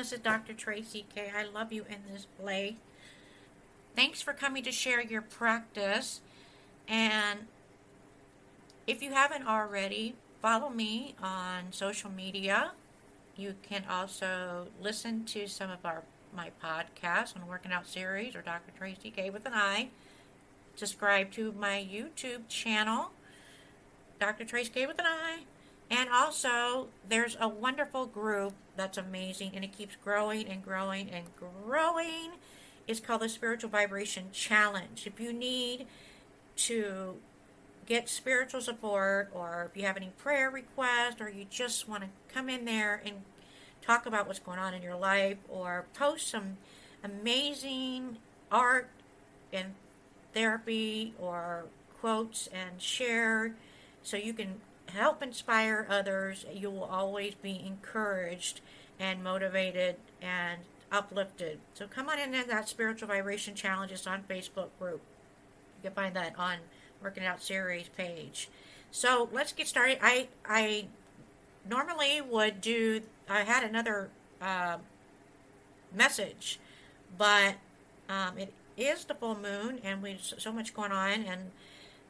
This is Dr. Traci K. I love you in this place. Thanks for coming to share your practice. And if you haven't already, follow me on social media. You can also listen to some of my podcasts on Working Out Series or Dr. Traci K with an I. Subscribe to my YouTube channel, Dr. Traci K with an I. And also, there's a wonderful group that's amazing, and it keeps growing and growing and growing. It's called the Spiritual Vibration Challenge. If you need to get spiritual support, or if you have any prayer requests, or you just want to come in there and talk about what's going on in your life, or post some amazing art and therapy or quotes and share so you can help inspire others, you will always be encouraged and motivated and uplifted. So come on into that Spiritual Vibration Challenge. It's on Facebook group. You can find that on Working Out Series page. So let's get started. I normally would do, I had another message, but it is the full moon and we so much going on, and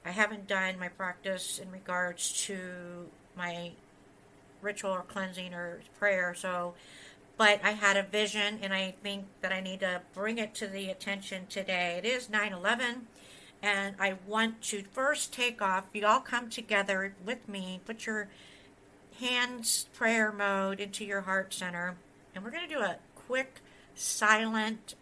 I haven't done my practice in regards to my ritual or cleansing or prayer, but I had a vision, and I think that I need to bring it to the attention today. It is 9/11, and I want to first take off. You all come together with me, put your hands prayer mode into your heart center, and we're going to do a quick, silent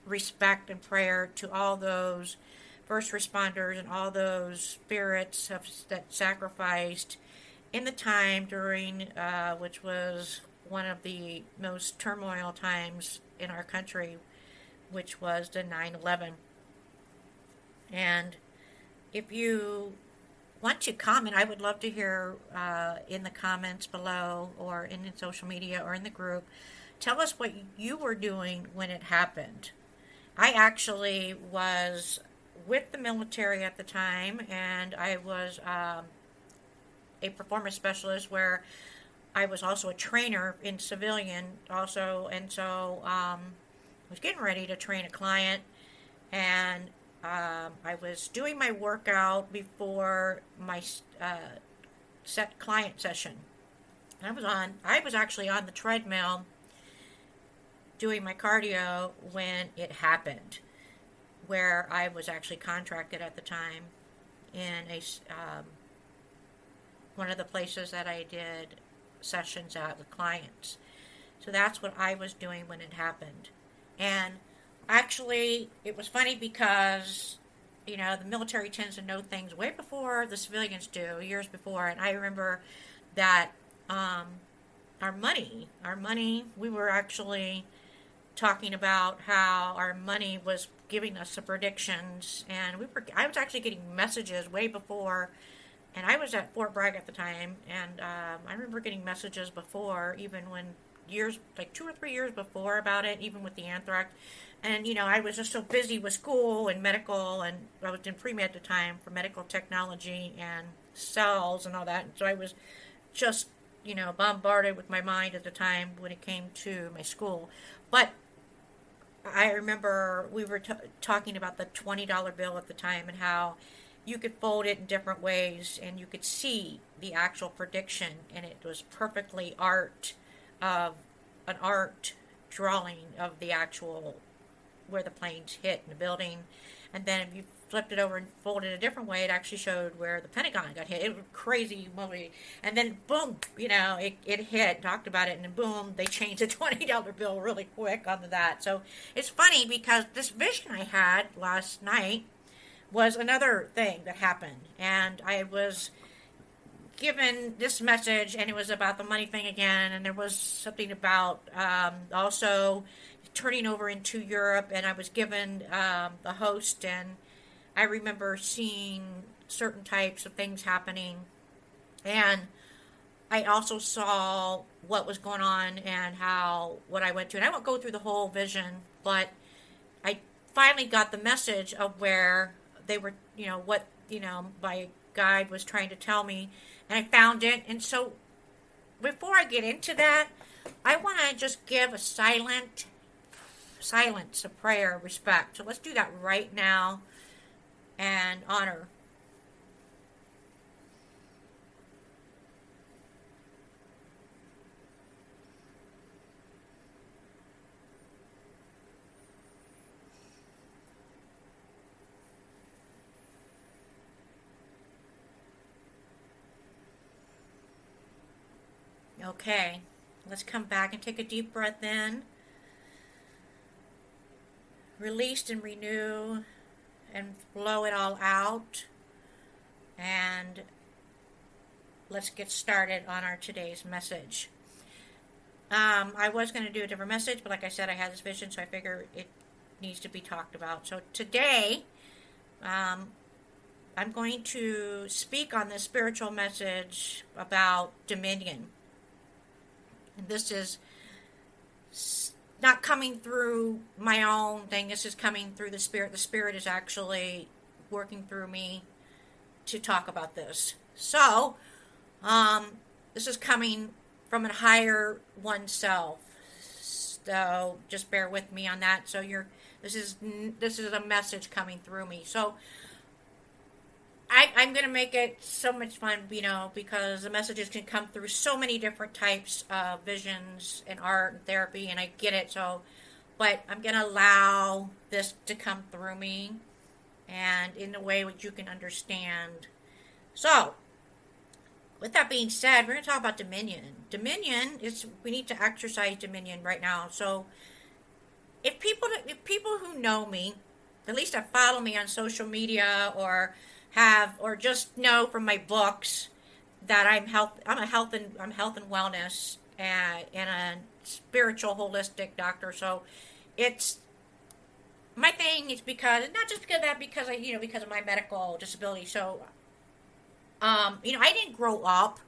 respect and prayer to all those first responders and all those spirits that sacrificed in the time during which was one of the most turmoil times in our country, which was the 9/11. And if you want to comment, I would love to hear in the comments below, or in social media, or in the group. Tell us what you were doing when it happened. I actually was with the military at the time, and I was a performance specialist, where I was also a trainer in civilian also, and so I was getting ready to train a client, and I was doing my workout before my set client session. I was actually on the treadmill doing my cardio when it happened, where I was actually contracted at the time in one of the places that I did sessions at with clients. So that's what I was doing when it happened. And actually, it was funny because, the military tends to know things way before the civilians do, years before. And I remember that our money, we were actually talking about how our money was giving us some predictions, and I was actually getting messages way before, and I was at Fort Bragg at the time, and I remember getting messages before, even when like 2 or 3 years before, about it, even with the anthrax. And I was just so busy with school and medical, and I was in pre-med at the time for medical technology and cells and all that, and so I was just bombarded with my mind at the time when it came to my school. But I remember we were talking about the $20 bill at the time, and how you could fold it in different ways and you could see the actual prediction, and it was perfectly an art drawing of the actual where the planes hit in the building. And then if you flipped it over and folded it a different way, it actually showed where the Pentagon got hit. It was a crazy movie. And then boom, it hit, talked about it, and then boom, they changed the $20 bill really quick onto that. So it's funny because this vision I had last night was another thing that happened. And I was given this message, and it was about the money thing again, and there was something about also turning over into Europe, and I was given the host, and I remember seeing certain types of things happening, and I also saw what was going on and what I went to, and I won't go through the whole vision, but I finally got the message of where they were, what, my guide was trying to tell me, and I found it. And so before I get into that, I want to just give a silence, a prayer, respect. So let's do that right now and honor. Okay, let's come back and take a deep breath in. Release and renew and blow it all out. And let's get started on our today's message. I was going to do a different message, but like I said, I had this vision, so I figure it needs to be talked about. So today, I'm going to speak on this spiritual message about dominion. And this is not coming through my own thing. This is coming through the Spirit. The Spirit is actually working through me to talk about this. So, this is coming from a higher oneself. So, just bear with me on that. So, this is a message coming through me. So, I'm going to make it so much fun, because the messages can come through so many different types of visions and art and therapy, and I get it. So, but I'm going to allow this to come through me and in a way which you can understand. So, with that being said, we're going to talk about dominion. Dominion is, we need to exercise dominion right now. So, if people who know me, at least that follow me on social media or just know from my books that I'm health and wellness and a spiritual holistic doctor. So it's my thing is because not just because of that, because of my medical disability. So I didn't grow up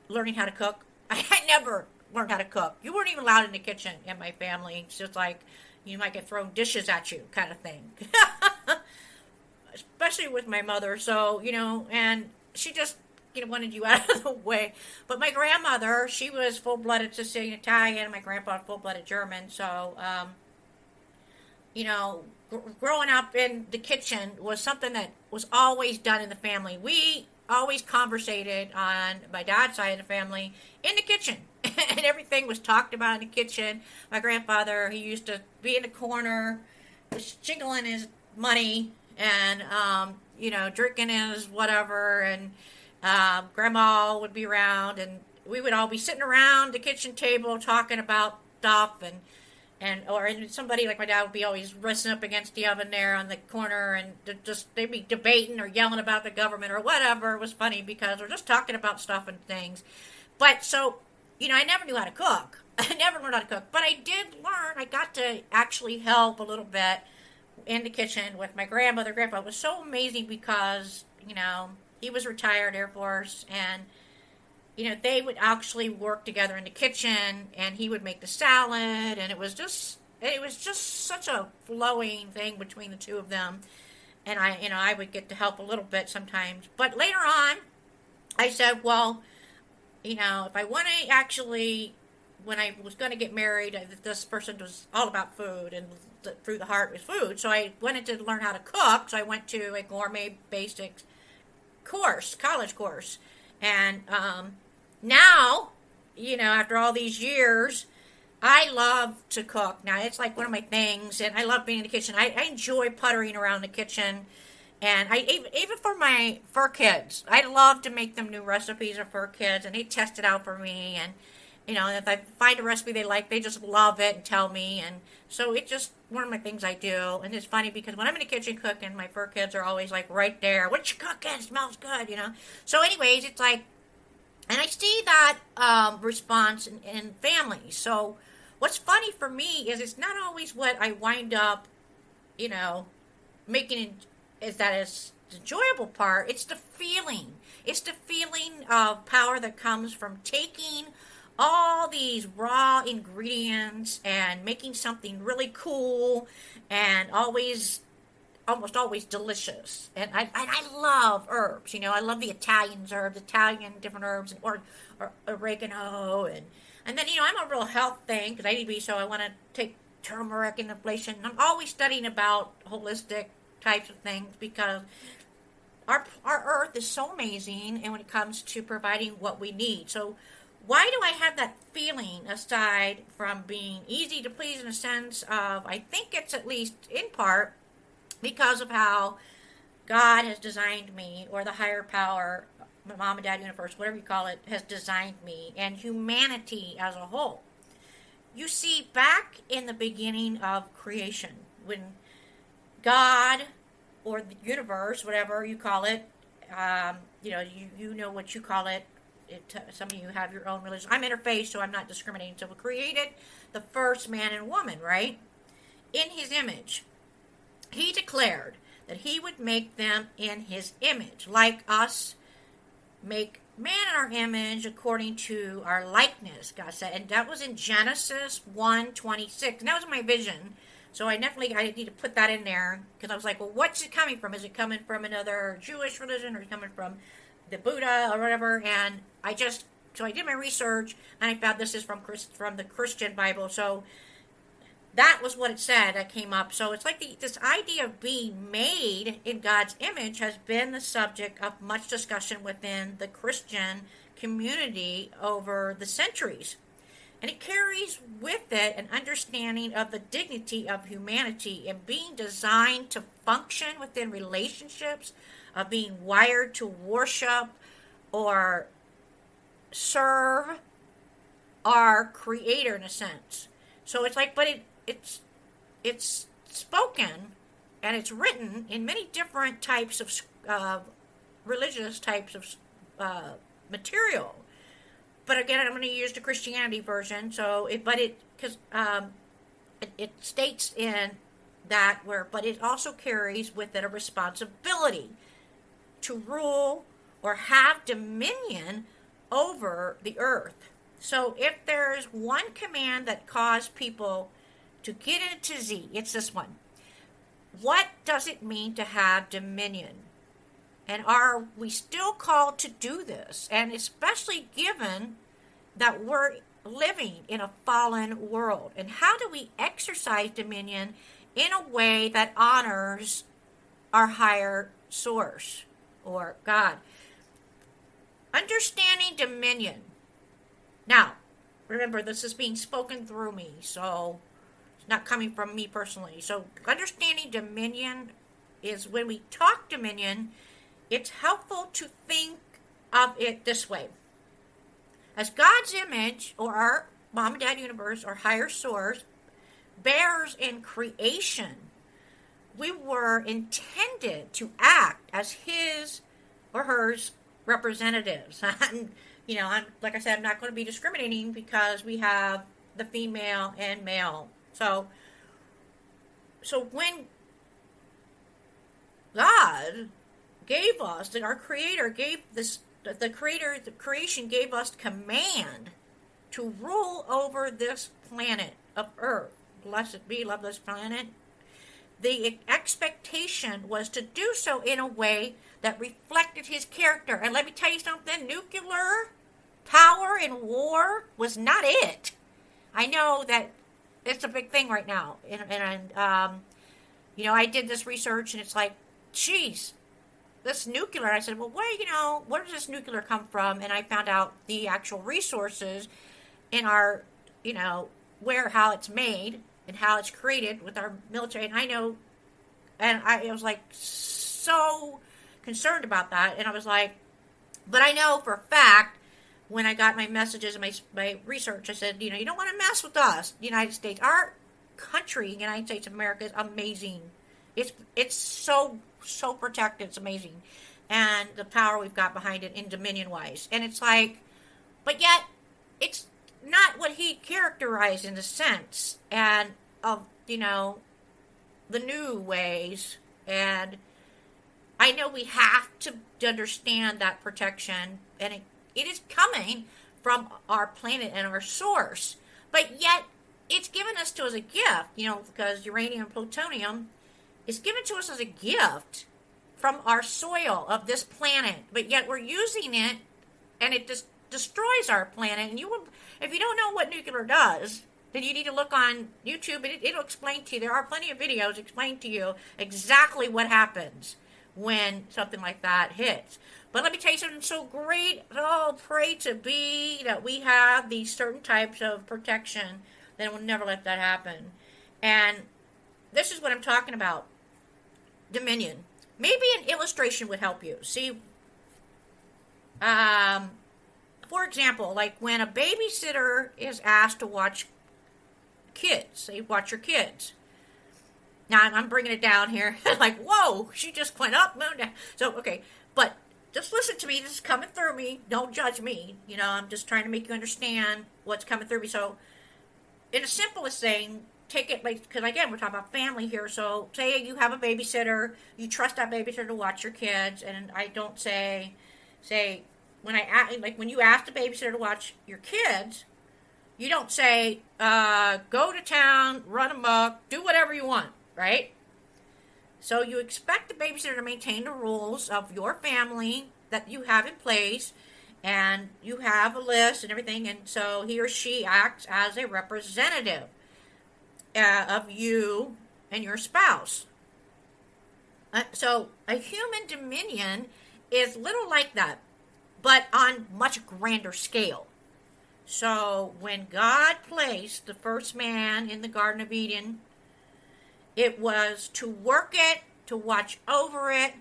learning how to cook. I never learned how to cook. You weren't even allowed in the kitchen in my family. It's just like you might get thrown dishes at you kind of thing. Especially with my mother, so, and she just, wanted you out of the way. But my grandmother, she was full-blooded Sicilian Italian, my grandpa full-blooded German, so, growing up in the kitchen was something that was always done in the family. We always conversated on my dad's side of the family in the kitchen, and everything was talked about in the kitchen. My grandfather, he used to be in the corner, jiggling his money, and drinking his whatever, and grandma would be around, and we would all be sitting around the kitchen table talking about stuff, or somebody like my dad would be always resting up against the oven there on the corner, and they'd be debating or yelling about the government or whatever. It was funny because we're just talking about stuff and things. But so, I never knew how to cook. I never learned how to cook, but I did learn. I got to actually help a little bit in the kitchen with my grandmother. Grandpa was so amazing because, he was retired Air Force, and, they would actually work together in the kitchen, and he would make the salad, and it was just such a flowing thing between the two of them. And I would get to help a little bit sometimes. But later on, I said, well, if I want to actually, when I was going to get married, this person was all about food, and through the heart was food. So I wanted to learn how to cook. So I went to a gourmet basics college course. And now, after all these years, I love to cook. Now, it's like one of my things, and I love being in the kitchen. I enjoy puttering around the kitchen. And even for my fur kids, I love to make them new recipes of fur kids, and they test it out for me. And if I find a recipe they like, they just love it and tell me. And so it's just one of my things I do. And it's funny because when I'm in the kitchen cooking, my fur kids are always like right there. What you cooking? It smells good, So anyways, it's like, and I see that response in families. So what's funny for me is it's not always what I wind up, making is that it's the enjoyable part. It's the feeling. It's the feeling of power that comes from taking all these raw ingredients and making something really cool and almost always delicious. And I love herbs. I love the Italian herbs, Italian different herbs, or oregano, and And then, I'm a real health thing because I need to be, so I want to take turmeric and inflation. I'm always studying about holistic types of things because our earth is so amazing and when it comes to providing what we need. So why do I have that feeling aside from being easy to please in a sense of, I think it's at least in part because of how God has designed me, or the higher power, mom and dad universe, whatever you call it, has designed me and humanity as a whole. You see, back in the beginning of creation, when God or the universe, whatever you call it, you know what you call it. Some of you have your own religion. I'm interfaith, so I'm not discriminating. So we created the first man and woman, right? In his image. He declared that he would make them in his image, like us, make man in our image according to our likeness, God said. And that was in Genesis 1:26. And that was my vision. So I need to put that in there because I was like, well, what's it coming from? Is it coming from another Jewish religion or is it coming from the Buddha or whatever? And so I did my research and I found this is from the Christian Bible. So that was what it said that came up. So it's like this idea of being made in God's image has been the subject of much discussion within the Christian community over the centuries. And it carries with it an understanding of the dignity of humanity and being designed to function within relationships, of being wired to worship or serve our Creator in a sense. So it's like, but it's spoken and it's written in many different types of religious types of material. But again, I'm going to use the Christianity version. So it states in that but it also carries with it a responsibility to rule or have dominion over the earth. So if there's one command that caused people to get into Z, it's this one. What does it mean to have dominion? And are we still called to do this? And especially given that we're living in a fallen world. And how do we exercise dominion in a way that honors our higher source or God? Understanding dominion. Now, remember, this is being spoken through me, so it's not coming from me personally. So understanding dominion is when we talk dominion, it's helpful to think of it this way. As God's image, or our mom and dad universe, or higher source, bears in creation, we were intended to act as his or hers representatives. And, like I said, I'm not going to be discriminating because we have the female and male. So when God gave us, our Creator gave this, the creation gave us command to rule over this planet of Earth. Blessed be, love this planet. The expectation was to do so in a way that reflected his character. And let me tell you something, nuclear power in war was not it. I know that it's a big thing right now. And I did this research and it's like, geez, this nuclear. I said, well, where does this nuclear come from? And I found out the actual resources in our, how it's made and how it's created with our military. And I know, and I was like so concerned about that. And I was like, but I know for a fact when I got my messages and my research, I said, you don't want to mess with us, the United States. Our country, United States of America, is amazing. It's so protected. It's amazing. And the power we've got behind it in dominion-wise. And it's like, but yet, it's not what he characterized in a sense. And of, the new ways. And I know we have to understand that protection. And it is coming from our planet and our source. But yet, it's given us to as a gift, because uranium and plutonium is given to us as a gift from our soil of this planet. But yet we're using it, and it just destroys our planet. And if you don't know what nuclear does, then you need to look on YouTube, and it'll explain to you. There are plenty of videos explain to you exactly what happens when something like that hits. But let me tell you something so great. Oh, pray to be that we have these certain types of protection that will never let that happen. And this is what I'm talking about. Dominion. Maybe an illustration would help you. See, for example, like when a babysitter is asked to watch kids, they watch your kids. Now, I'm bringing it down here. Like, whoa, she just went up, moved down. So, okay, but just listen to me. This is coming through me. Don't judge me. You know, I'm just trying to make you understand what's coming through me. So, in the simplest thing, take it like, because again, we're talking about family here. So, say you have a babysitter, you trust that babysitter to watch your kids, and I don't say when you ask the babysitter to watch your kids, you don't say, go to town, run amok, do whatever you want, right? So you expect the babysitter to maintain the rules of your family that you have in place, and you have a list and everything, and so he or she acts as a representative of you and your spouse. So a human dominion is little like that, but on much grander scale. So when God placed the first man in the Garden of Eden, it was to work it, to watch over it,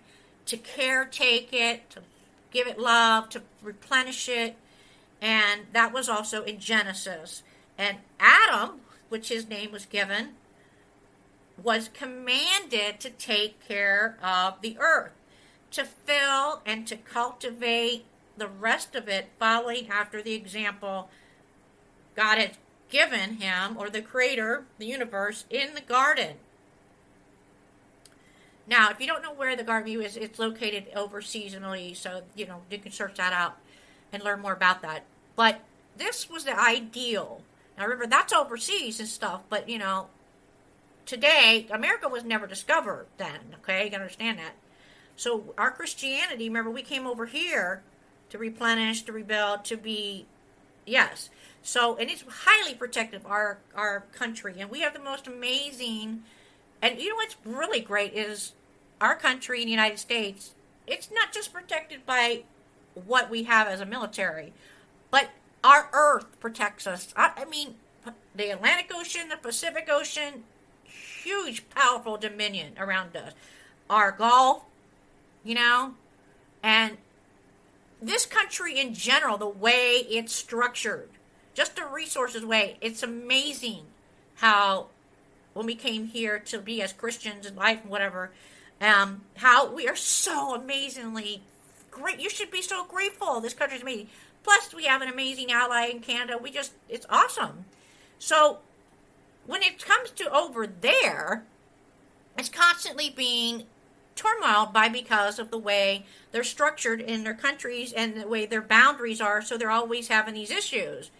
to caretake it, to give it love, to replenish it. And that was also in Genesis. And Adam, which his name was given, was commanded to take care of the earth, to fill and to cultivate the rest of it, following after the example God had given him, or the creator, the universe, in the garden. Now, if you don't know where the Garden is, it's located overseas in the Middle East, so, you can search that out and learn more about that. But this was the ideal. Now, remember, that's overseas and stuff, but, today, America was never discovered then, okay? You gotta understand that. So, our Christianity, remember, we came over here to replenish, to rebuild, to be, yes. So, and it's highly protective, our country, and we have the most amazing. And you know what's really great is our country in the United States, it's not just protected by what we have as a military, but our earth protects us. I mean, the Atlantic Ocean, the Pacific Ocean, huge, powerful dominion around us. Our Gulf, and this country in general, the way it's structured, just the resources way, it's amazing how when we came here to be as Christians in life and whatever, how we are so amazingly great. You should be so grateful. This country's amazing. Plus, we have an amazing ally in Canada. It's awesome. So, when it comes to over there, it's constantly being turmoiled because of the way they're structured in their countries and the way their boundaries are, so they're always having these issues.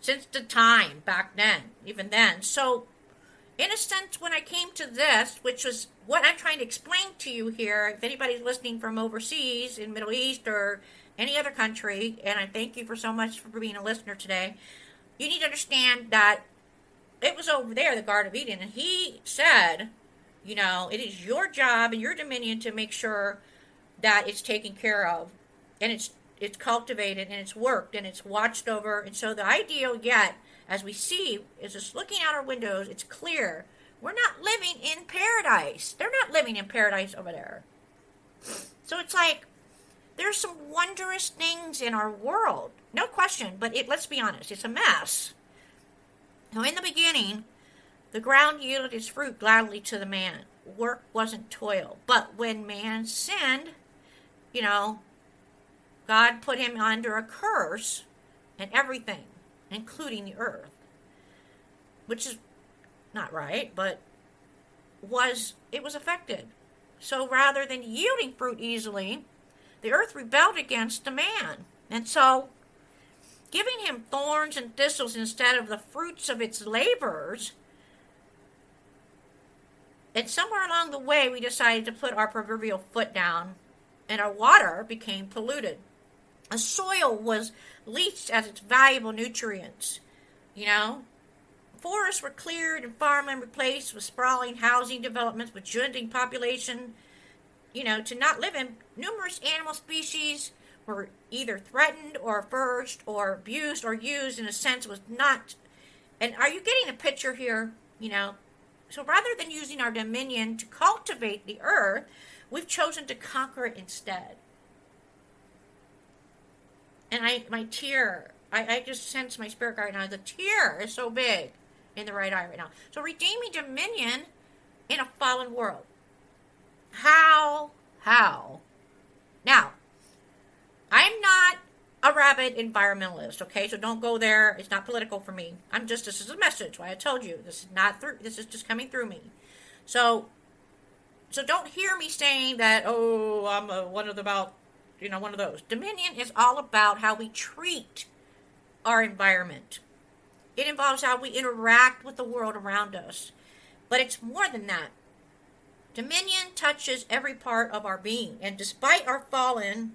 Since the time back then, even then. So, in a sense, when I came to this, which was what I'm trying to explain to you here, if anybody's listening from overseas, in Middle East or any other country, and I thank you for so much for being a listener today, you need to understand that it was over there, the Garden of Eden, and he said, it is your job and your dominion to make sure that it's taken care of, and it's cultivated, and it's worked, and it's watched over. And so the ideal yet, as we see, is just looking out our windows, it's clear we're not living in paradise. They're not living in paradise over there. So it's like there's some wondrous things in our world, no question, but let's be honest, it's a mess. Now, in the beginning, the ground yielded its fruit gladly to the man. Work wasn't toil. But when man sinned, God put him under a curse and everything, including the earth, which is not right, but it was affected. So rather than yielding fruit easily, the earth rebelled against the man. And so, giving him thorns and thistles instead of the fruits of its labors, and somewhere along the way, we decided to put our proverbial foot down, and our water became polluted. A soil was leached as its valuable nutrients. You know, forests were cleared and farmland replaced with sprawling housing developments with dwindling population, to not live in. Numerous animal species were either threatened or first or abused or used in a sense was not. And are you getting a picture here? So rather than using our dominion to cultivate the earth, we've chosen to conquer it instead. And my tear, I just sense my spirit right now. The tear is so big in the right eye right now. So redeeming dominion in a fallen world. How? Now, I'm not a rabid environmentalist, okay? So don't go there. It's not political for me. This is a message. Why I told you. This is not through. This is just coming through me. So don't hear me saying that, I'm one of those. Dominion is all about how we treat our environment. It involves how we interact with the world around us. But it's more than that. Dominion touches every part of our being. And despite our fallen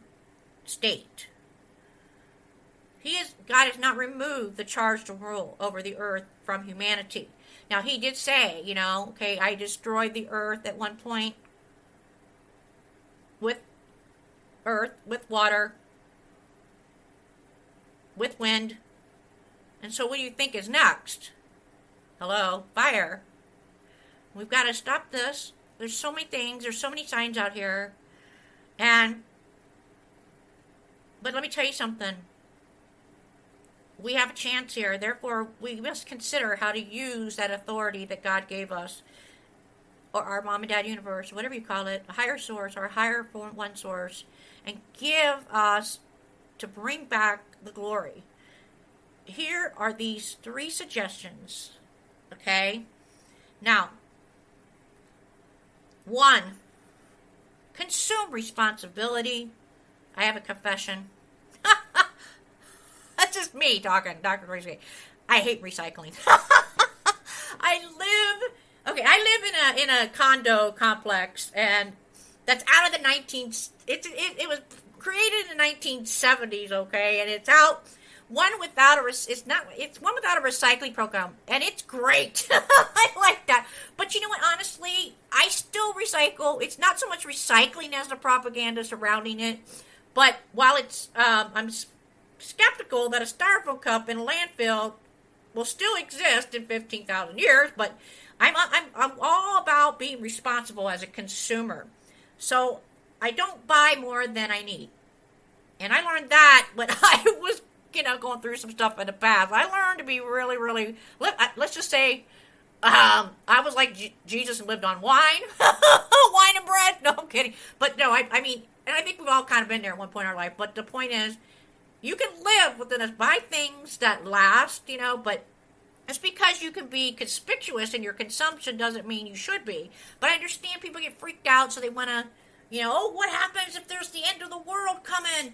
state, God has not removed the charge to rule over the earth from humanity. Now, he did say, I destroyed the earth at one point with earth, with water, with wind. And so what do you think is next? Hello? Fire. We've got to stop this. There's so many things. There's so many signs out here. But let me tell you something. We have a chance here. Therefore, we must consider how to use that authority that God gave us, or our mom and dad universe, whatever you call it, a higher source, or a higher one source, and give us to bring back the glory. Here are these 3 suggestions, okay? Now, 1, consume responsibility. I have a confession. That's just me talking, Dr. Traci K. I hate recycling. I live in a condo complex, and that's out of the it was created in the 1970s, okay, and it's out. It's one without a recycling program, and it's great. I like that. But you know what? Honestly, I still recycle. It's not so much recycling as the propaganda surrounding it. But while I'm skeptical that a styrofoam cup in a landfill will still exist in 15,000 years. But I'm all about being responsible as a consumer. So I don't buy more than I need, and I learned that when I was going through some stuff in the past. I learned to be really, really, let's just say, I was like Jesus and lived on wine, wine and bread. No, I'm kidding. But no, I mean, and I think we've all kind of been there at one point in our life. But the point is, you can live within us, buy things that last, but just because you can be conspicuous in your consumption doesn't mean you should be. But I understand people get freaked out, so they want to, what happens if there's the end of the world coming?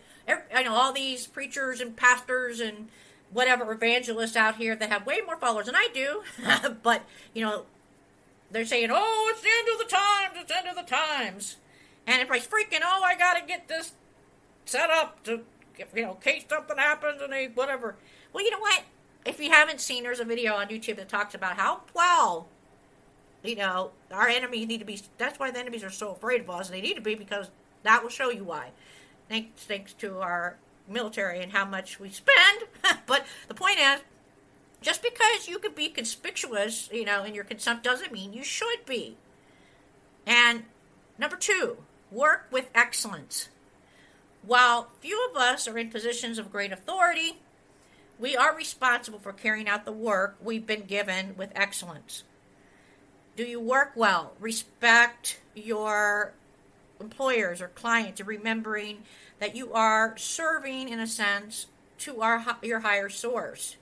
I know all these preachers and pastors and whatever evangelists out here that have way more followers than I do. But, they're saying, it's the end of the times, it's the end of the times. And everybody's freaking, I got to get this set up to, in case something happens and they, whatever. Well, you know what? If you haven't seen, there's a video on YouTube that talks about how, our enemies need to be, that's why the enemies are so afraid of us. They need to be, because that will show you why. Thanks to our military and how much we spend. But the point is, just because you can be conspicuous, in your consumption doesn't mean you should be. And number 2, work with excellence. While few of us are in positions of great authority, we are responsible for carrying out the work we've been given with excellence. Do you work well? Respect your employers or clients, and remembering that you are serving, in a sense, to your higher source.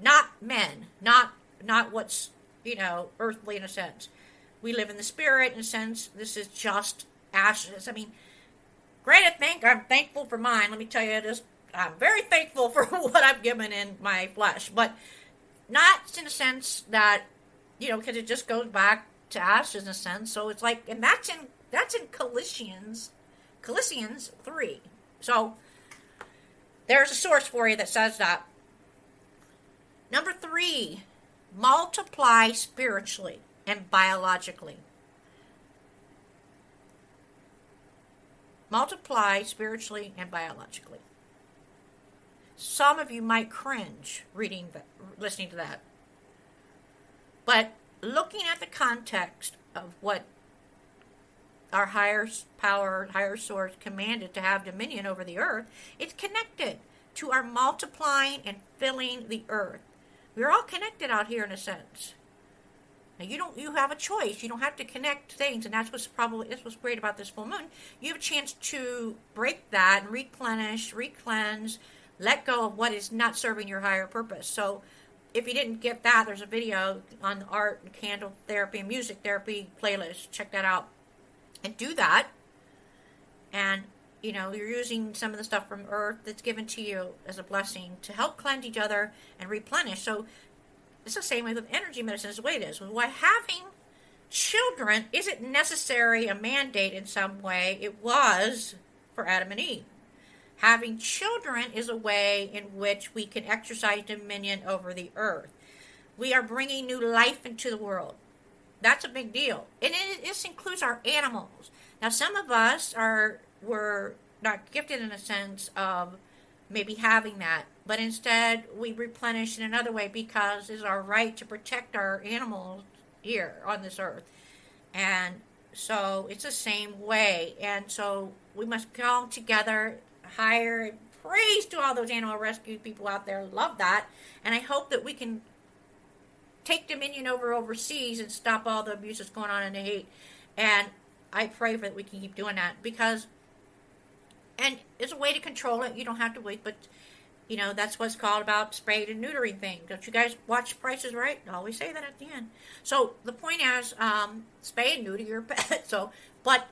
Not men, not what's, earthly in a sense. We live in the spirit in a sense. This is just ashes. I mean, granted, I'm thankful for mine. Let me tell you this. I'm very thankful for what I've given in my flesh, but not in a sense that, because it just goes back to ashes in a sense. So it's like, and that's in Colossians 3. So There's a source for you that says that. Number 3, multiply spiritually and biologically. Multiply spiritually and biologically. Some of you might cringe listening to that. But looking at the context of what our higher power, higher source commanded to have dominion over the earth, it's connected to our multiplying and filling the earth. We're all connected out here in a sense. Now you have a choice. You don't have to connect things, and that's what's great about this full moon. You have a chance to break that and replenish, re-cleanse, let go of what is not serving your higher purpose. So if you didn't get that, there's a video on the art and candle therapy and music therapy playlist. Check that out and do that. And you're using some of the stuff from earth that's given to you as a blessing to help cleanse each other and replenish. So it's the same way with energy medicine as the way it is. Why having children isn't necessary, a mandate in some way. It was for Adam and Eve. Having children is a way in which we can exercise dominion over the earth. We are bringing new life into the world. That's a big deal. And this includes our animals. Now, some of us were not gifted in a sense of maybe having that, but instead we replenish in another way because it's our right to protect our animals here on this earth. And so it's the same way. And so we must go together, hire, praise to all those animal rescue people out there. Love that. And I hope that we can take dominion overseas and stop all the abuse that's going on and the hate. And I pray that we can keep doing that because, and it's a way to control it. You don't have to wait, but that's what's called about spayed and neutering thing. Don't you guys watch Price is Right? I always say that at the end. So the point is, spay and neuter your pet. But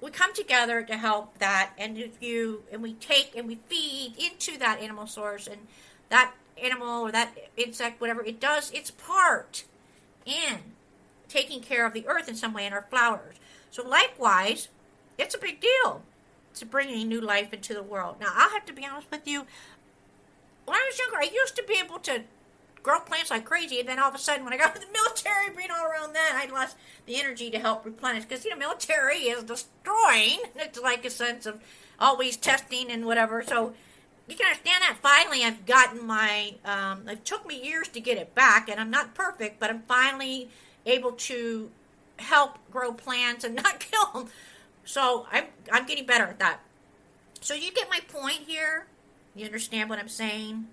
we come together to help that, and we take and we feed into that animal source, and that animal or that insect, whatever it does, its part in taking care of the earth in some way, in our flowers. So likewise, it's a big deal to bringing new life into the world. Now, I'll have to be honest with you. When I was younger, I used to be able to grow plants like crazy, and then all of a sudden, when I got to the military, being all around that, I lost the energy to help replenish, because, military is destroying. It's like a sense of always testing and whatever, so you can understand that. Finally, I've gotten it took me years to get it back, and I'm not perfect, but I'm finally able to help grow plants and not kill them. So I'm getting better at that. So you get my point here? You understand what I'm saying?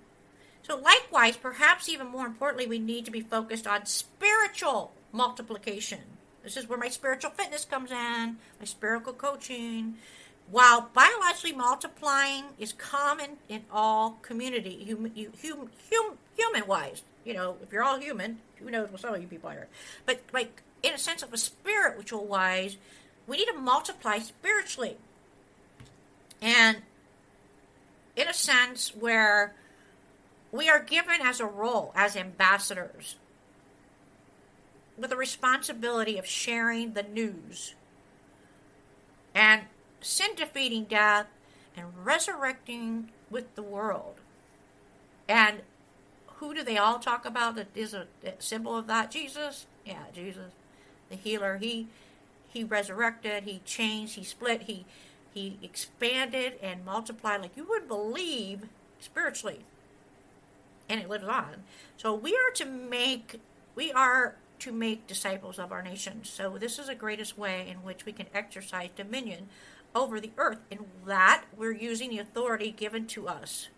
So likewise, perhaps even more importantly, we need to be focused on spiritual multiplication. This is where my spiritual fitness comes in, my spiritual coaching. While biologically multiplying is common in all community, human-wise, if you're all human, who knows what some of you people are. But like in a sense of a spiritual-wise, we need to multiply spiritually. And in a sense where we are given as a role, as ambassadors, with the responsibility of sharing the news and sin defeating death and resurrecting with the world. And who do they all talk about that is a symbol of that? Jesus. Yeah, Jesus, the healer. He resurrected, he changed, he split, he expanded and multiplied like you wouldn't believe spiritually. And it lives on. So we are to make disciples of our nation. So this is the greatest way in which we can exercise dominion over the earth. In that we're using the authority given to us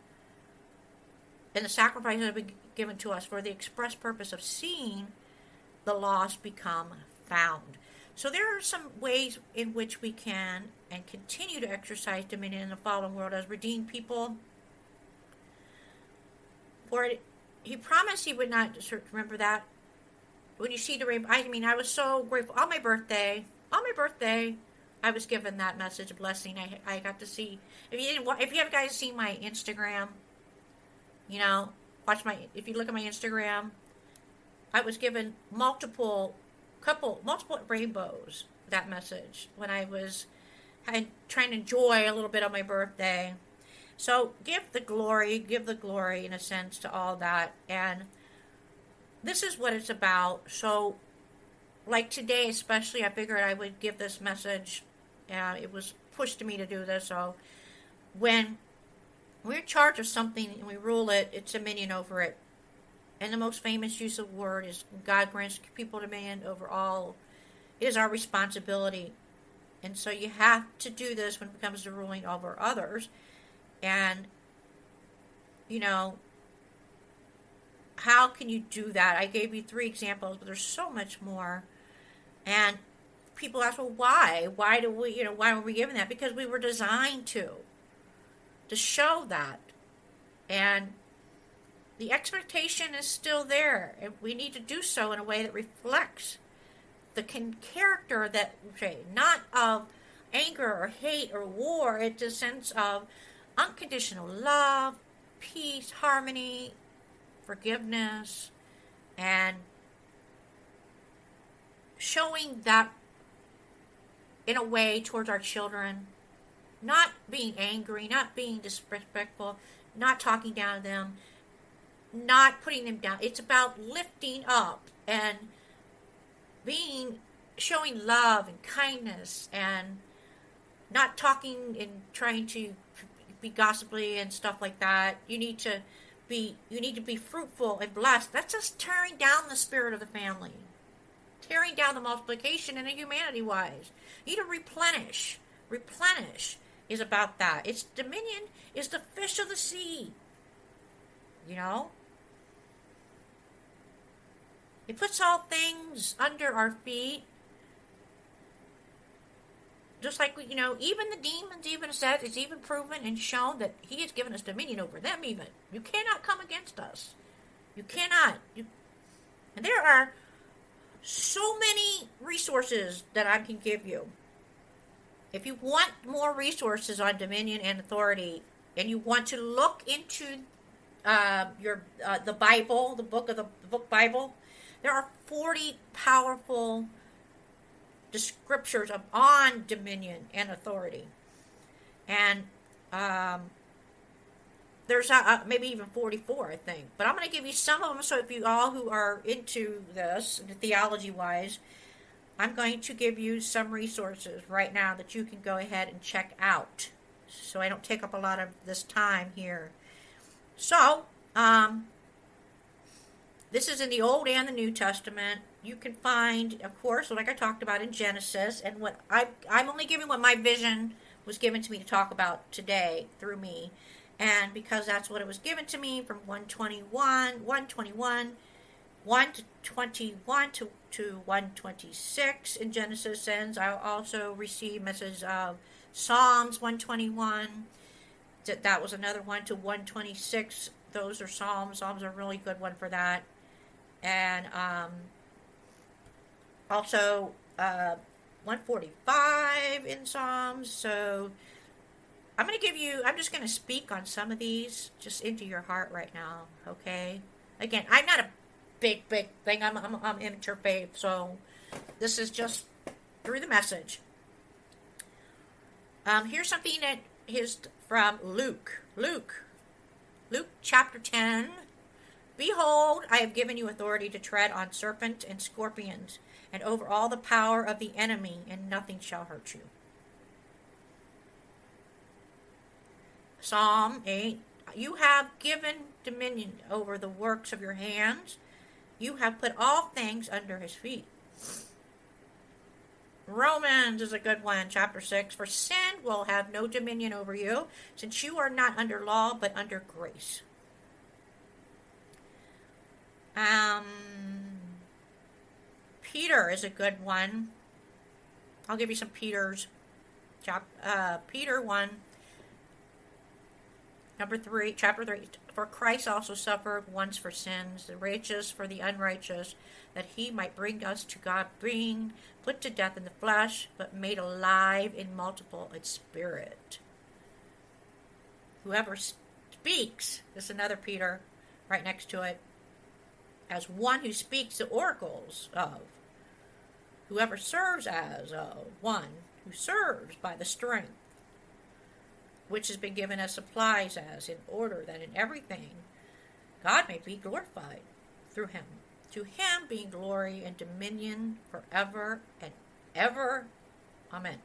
and the sacrifices that have been given to us for the express purpose of seeing the lost become found. So there are some ways in which we can and continue to exercise dominion in the fallen world as redeemed people. For he promised he would not, remember that? When you see the rainbow, I was so grateful. On my birthday, I was given that message, a blessing. I got to see. If you have guys seen my Instagram, if you look at my Instagram, I was given multiple rainbows, that message, when I was trying to enjoy a little bit on my birthday. So give the glory in a sense to all that. And this is what it's about. So, like today, especially, I figured I would give this message. It was pushed to me to do this. So, when we're in charge of something and we rule it, it's dominion over it. And the most famous use of the word is God grants people dominion over all. It is our responsibility. And so you have to do this when it comes to ruling over others. And, how can you do that? I gave you 3 examples, but there's so much more. And people ask, well, why? Why were we given that? Because we were designed to show that. And the expectation is still there. And we need to do so in a way that reflects the character that, not of anger or hate or war. It's a sense of unconditional love, peace, harmony, forgiveness, and showing that in a way towards our children, not being angry, not being disrespectful, not talking down to them, not putting them down. It's about lifting up and showing love and kindness, and not talking and trying to be gossipy and stuff like that. You need to be fruitful and blessed. That's just tearing down the spirit of the family, tearing down the multiplication and the humanity wise. You need to replenish. Replenish is about that. Its dominion is the fish of the sea. It puts all things under our feet. Just like, even the demons even said, it's even proven and shown that he has given us dominion over them even. You cannot come against us. You cannot. And there are so many resources that I can give you. If you want more resources on dominion and authority, and you want to look into the Bible, the book Bible, there are 40 powerful scriptures on dominion and authority. And there's maybe even 44, I think. But I'm going to give you some of them, so if you all who are into this, theology-wise, I'm going to give you some resources right now that you can go ahead and check out, so I don't take up a lot of this time here. So, this is in the Old and the New Testament. You can find, of course, like I talked about in Genesis, and what I'm only giving what my vision was given to me to talk about today through me, and because that's what it was given to me from 121 1 to 21 to 126 in Genesis. And I also received messages of Psalms 121. That was another one to 126. Those are Psalms. Psalms are a really good one for that. And also 145 in Psalms. So I'm just going to speak on some of these just into your heart right now, okay? Again, I'm not a big thing. I'm interfaith, so this is just through the message. Here's something that is from Luke. Luke chapter 10. Behold, I have given you authority to tread on serpents and scorpions, and over all the power of the enemy, and nothing shall hurt you. Psalm 8. You have given dominion over the works of your hands. You have put all things under his feet. Romans is a good one, chapter 6. For sin will have no dominion over you, since you are not under law, but under grace. Peter is a good one. I'll give you some Peters. Peter 1, chapter 3. For Christ also suffered once for sins, the righteous for the unrighteous, that he might bring us to God, being put to death in the flesh, but made alive in multiple in spirit. Whoever speaks, this is another Peter right next to it, as one who speaks the oracles of. Whoever serves as one who serves by the strength which has been given as supplies as, in order that in everything God may be glorified through him. To him being glory and dominion forever and ever. Amen.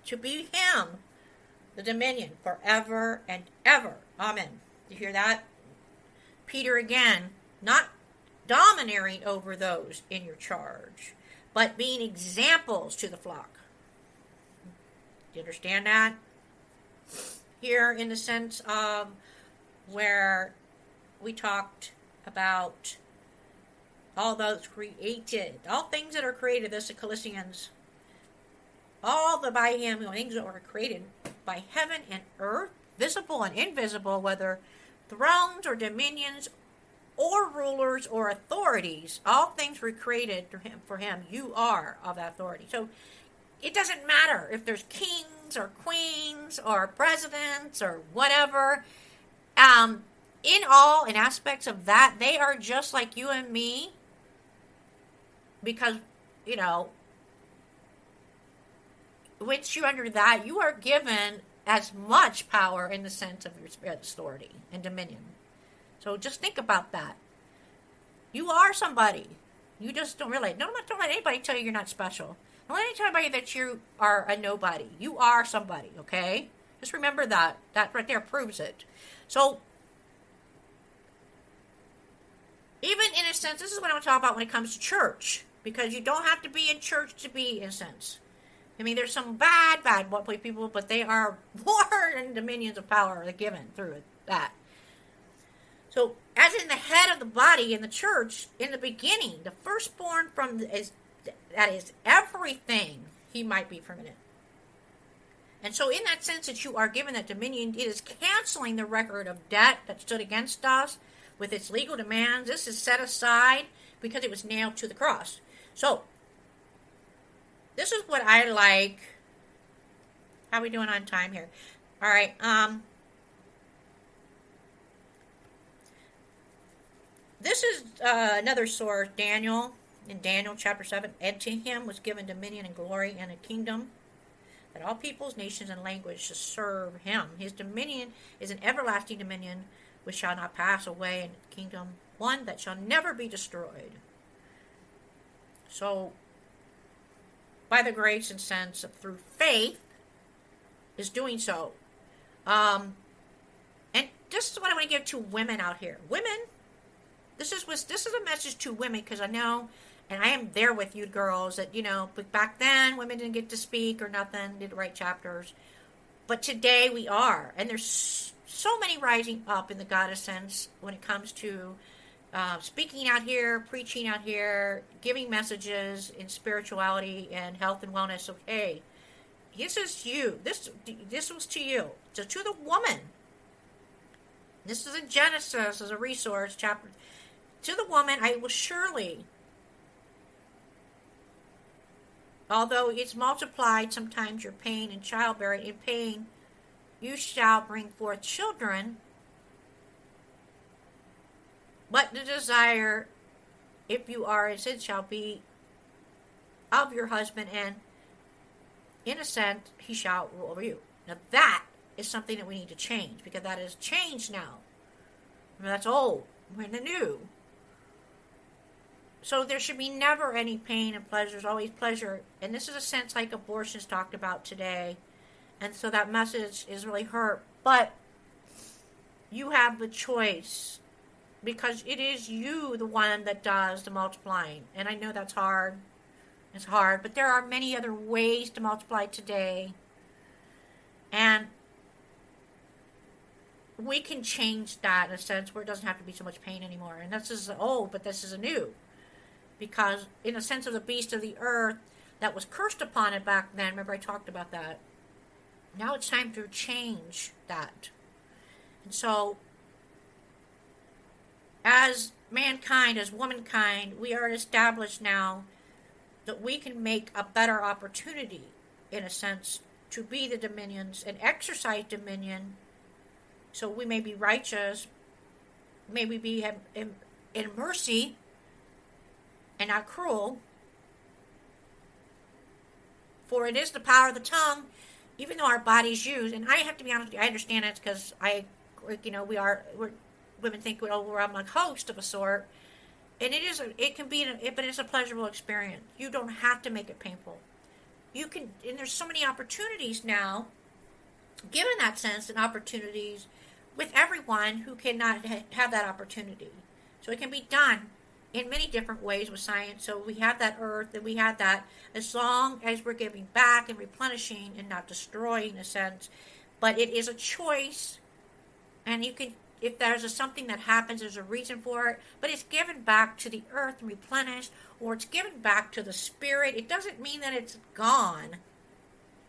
To be him the dominion forever and ever. Amen. You hear that? Peter again, not domineering over those in your charge, but being examples to the flock. Do you understand that? Here in the sense of where we talked about all those created, all things that are created, this is Colossians, all the by him, things that were created by heaven and earth, visible and invisible, whether thrones or dominions or rulers or authorities, all things were created for him. You are of that authority. So it doesn't matter if there's kings or queens or presidents or whatever. In all, in aspects of that, they are just like you and me. Because, once you're under that, you are given as much power in the sense of your spirit's authority and dominion. So just think about that. You are somebody. You just don't realize. Don't let anybody tell you you're not special. Don't let anybody that you are a nobody. You are somebody, okay? Just remember that. That right there proves it. So, even in a sense, this is what I'm talking about when it comes to church. Because you don't have to be in church to be, in a sense. I mean, there's some bad people, but they are more than dominions of power are given through that. So, as in the head of the body in the church, in the beginning, the firstborn that is everything, he might be permanent. And so, in that sense that you are given that dominion, it is canceling the record of debt that stood against us with its legal demands. This is set aside because it was nailed to the cross. So, this is what I like. How are we doing on time here? All right. This is another source, Daniel, in Daniel chapter 7. And to him was given dominion and glory and a kingdom, that all peoples, nations, and languages should serve him. His dominion is an everlasting dominion which shall not pass away, and a kingdom, one that shall never be destroyed. So, by the grace and sense of through faith, is doing so. And this is what I want to give to women out here. Women, this is a message to women, because I know, and I am there with you girls, that, but back then, women didn't get to speak or nothing, didn't write chapters. But today we are. And there's so many rising up in the goddess sense when it comes to speaking out here, preaching out here, giving messages in spirituality and health and wellness. So, hey, this is you. This was to you. So to the woman. This is in Genesis as a resource chapter. To the woman, I will surely, although it's multiplied sometimes your pain and childbearing, in pain you shall bring forth children. But the desire, if you are in sin, shall be of your husband, and in a sense, he shall rule over you. Now that is something that we need to change, because that is changed now. That's old. We're in the new. So there should be never any pain and pleasure. There's always pleasure. And this is a sense like abortion is talked about today. And so that message is really hurt. But you have the choice. Because it is you, the one that does the multiplying. And I know that's hard. It's hard. But there are many other ways to multiply today. And we can change that in a sense where it doesn't have to be so much pain anymore. And this is old, but this is a new. Because in a sense of the beast of the earth that was cursed upon it back then. Remember I talked about that. Now it's time to change that. And so, as mankind, as womankind, we are established now that we can make a better opportunity, in a sense, to be the dominions and exercise dominion, so we may be righteous, may we be in mercy and not cruel. For it is the power of the tongue even though our bodies use, and I have to be honest with you, I understand it because women think, well, we're I'm a host of a sort, and it can be, but it's a pleasurable experience. You don't have to make it painful. You can, and there's so many opportunities now, given that sense, and opportunities with everyone who cannot have that opportunity. So it can be done in many different ways with science. So we have that earth, and we have that as long as we're giving back and replenishing and not destroying, in a sense. But it is a choice, and you can, if there's something that happens, there's a reason for it, but it's given back to the earth and replenished, or it's given back to the spirit. It doesn't mean that it's gone,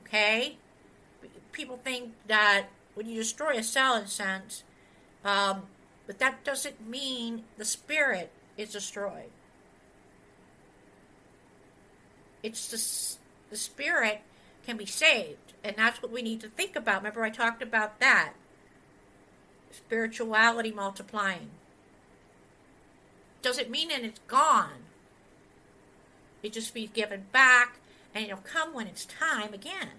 okay? People think that when you destroy a cell, in a sense, but that doesn't mean the spirit is destroyed. It's the spirit can be saved, and that's what we need to think about. Remember, I talked about that. Spirituality multiplying. Doesn't mean that it's gone. It just be given back, and it'll come when it's time again.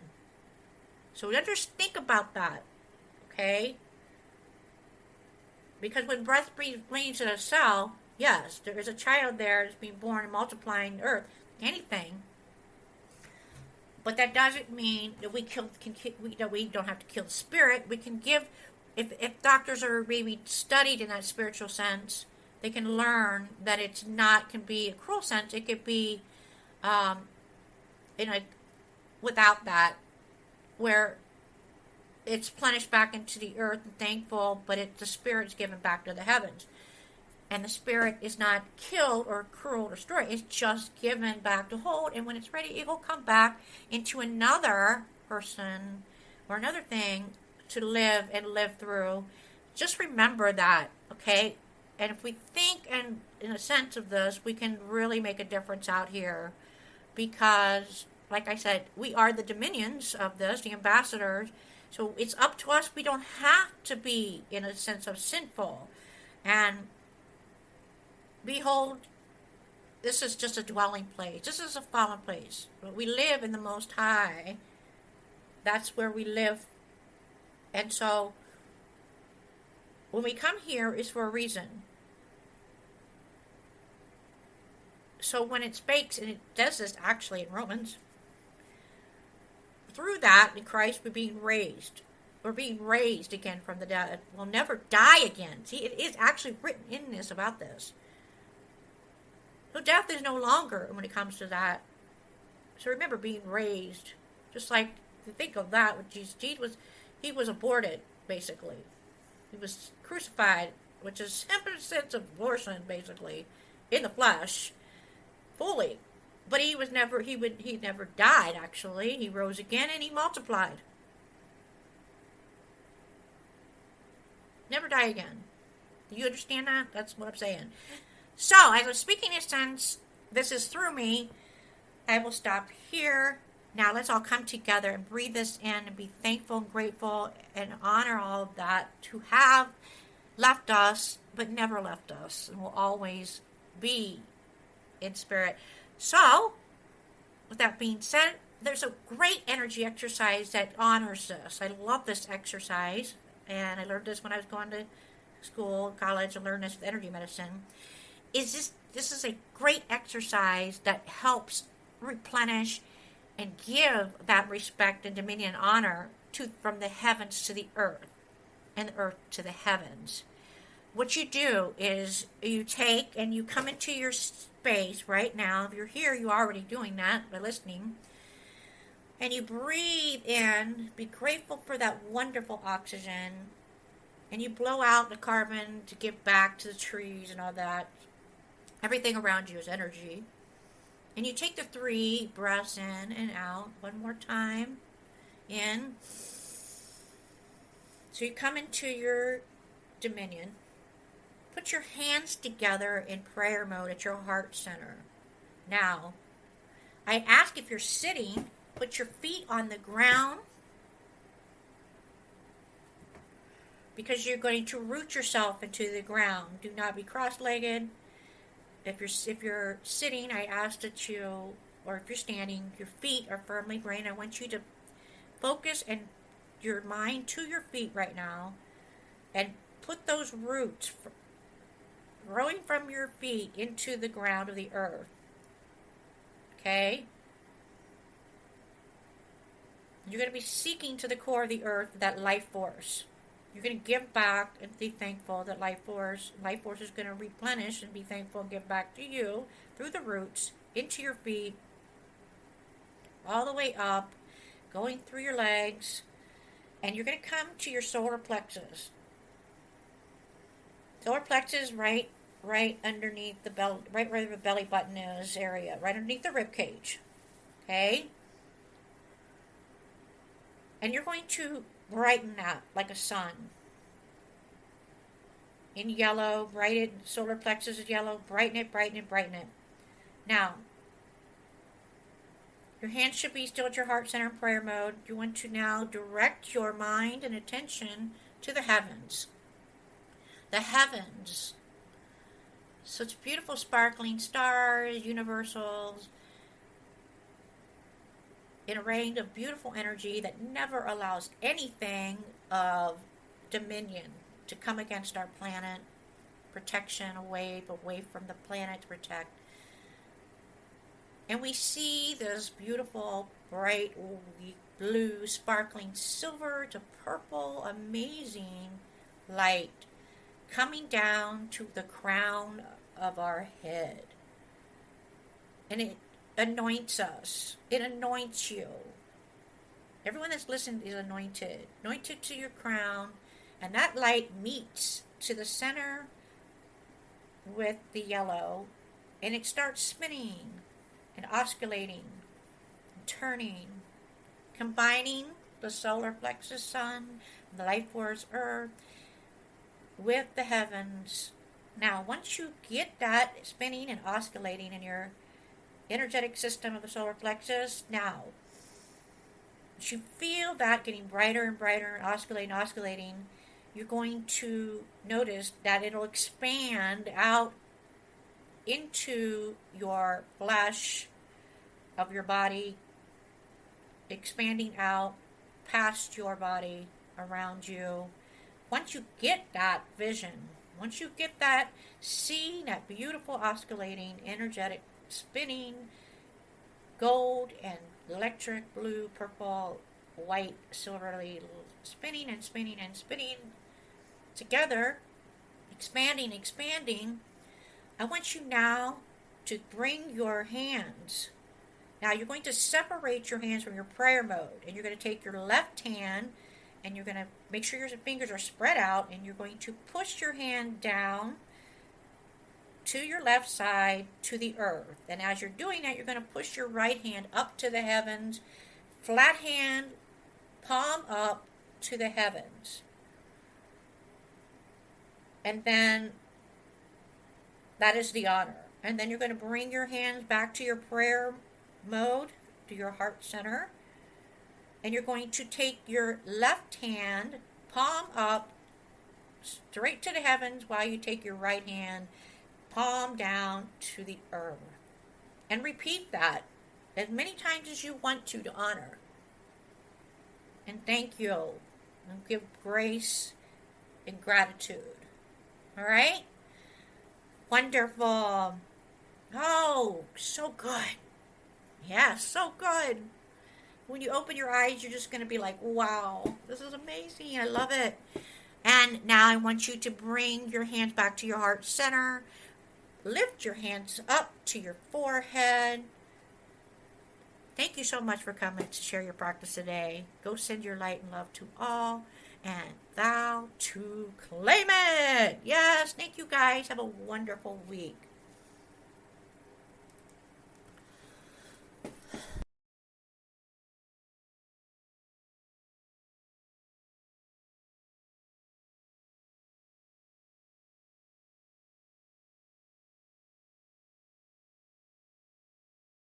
So just think about that, okay? Because when breath breathes in a cell, yes, there is a child there that's being born and multiplying the earth, anything. But that doesn't mean that we don't have to kill the spirit. We can give, if doctors are maybe studied in that spiritual sense, they can learn that it's not, can be a cruel sense. It could be without that, where it's plenished back into the earth and thankful, but the spirit is given back to the heavens. And the spirit is not killed or cruel or destroyed. It's just given back to hold. And when it's ready, it will come back into another person or another thing to live and live through. Just remember that, okay? And if we think and in a sense of this, we can really make a difference out here. Because, like I said, we are the dominions of this, the ambassadors. So it's up to us. We don't have to be in a sense of sinful. And behold, this is just a dwelling place. This is a fallen place. But we live in the Most High. That's where we live. And so, when we come here, it's for a reason. So when it speaks, and it does this actually in Romans, through that, in Christ, we're being raised. We're being raised again from the dead. We'll never die again. See, it is actually written in this about this. So death is no longer when it comes to that. So remember being raised. Just like, to think of that with Jesus. He was aborted, basically. He was crucified, which is a sense of abortion, basically, in the flesh, fully. But he never died, actually. He rose again and he multiplied. Never die again. Do you understand that? That's what I'm saying. So, as I'm speaking in sense, this is through me. I will stop here. Now, let's all come together and breathe this in and be thankful and grateful and honor all of that to have left us, but never left us, and will always be in spirit. So, with that being said, there's a great energy exercise that honors this. I love this exercise, and I learned this when I was going to school, college. I learned this with energy medicine. This is a great exercise that helps replenish and give that respect and dominion and honor from the heavens to the earth, and the earth to the heavens. What you do is you take and you come into your space right now. If you're here, you're already doing that by listening. And you breathe in, be grateful for that wonderful oxygen, and you blow out the carbon to give back to the trees and all that. Everything around you is energy. And you take the 3 breaths in and out one more time. In. So you come into your dominion. Put your hands together in prayer mode at your heart center. Now, I ask if you're sitting, put your feet on the ground, because you're going to root yourself into the ground. Do not be cross-legged. If you're sitting, I ask that you, or if you're standing, your feet are firmly planted. I want you to focus and your mind to your feet right now and put those roots growing from your feet into the ground of the earth. Okay? You're going to be seeking to the core of the earth that life force. You're going to give back and be thankful that life force is going to replenish and be thankful and give back to you through the roots, into your feet, all the way up, going through your legs, and you're going to come to your solar plexus. Solar plexus right underneath the belly, right where the belly button is area, right underneath the rib cage. Okay? And you're going to brighten that like a sun. In yellow, brighten, solar plexus is yellow, brighten it, brighten it, brighten it. Now, your hands should be still at your heart center in prayer mode. You want to now direct your mind and attention to the heavens. The heavens. Such beautiful sparkling stars, universals, in a range of beautiful energy that never allows anything of dominion to come against our planet. Protection, away from the planet to protect. And we see this beautiful, bright, blue, sparkling silver to purple, amazing light coming down to the crown of our head. And it anoints us. It anoints you. Everyone that's listened is anointed. Anointed to your crown. And that light meets to the center with the yellow. And it starts spinning and oscillating, and turning, combining the solar plexus sun, the life force earth, with the heavens. Now, once you get that spinning and oscillating in your energetic system of the solar plexus, now, once you feel that getting brighter and brighter, oscillating, you're going to notice that it'll expand out into your flesh of your body, expanding out past your body, around you. Once you get that vision, once you get that, seeing that beautiful oscillating, energetic, spinning, gold and electric, blue, purple, white, silverly, spinning and spinning and spinning together, expanding, I want you now to bring your hands. Now you're going to separate your hands from your prayer mode, and you're going to take your left hand and you're going to make sure your fingers are spread out, and you're going to push your hand down to your left side to the earth. And as you're doing that, you're going to push your right hand up to the heavens, flat hand, palm up to the heavens. And then that is the honor. And then you're going to bring your hands back to your prayer mode, to your heart center. And you're going to take your left hand, palm up, straight to the heavens, while you take your right hand, palm down to the earth. And repeat that as many times as you want to honor. And thank you. And give grace and gratitude. All right? Wonderful. Oh, so good. Yeah, so good. When you open your eyes, you're just going to be like, wow, this is amazing. I love it. And now I want you to bring your hands back to your heart center. Lift your hands up to your forehead. Thank you so much for coming to share your practice today. Go send your light and love to all, and thou to claim it. Yes, thank you guys. Have a wonderful week.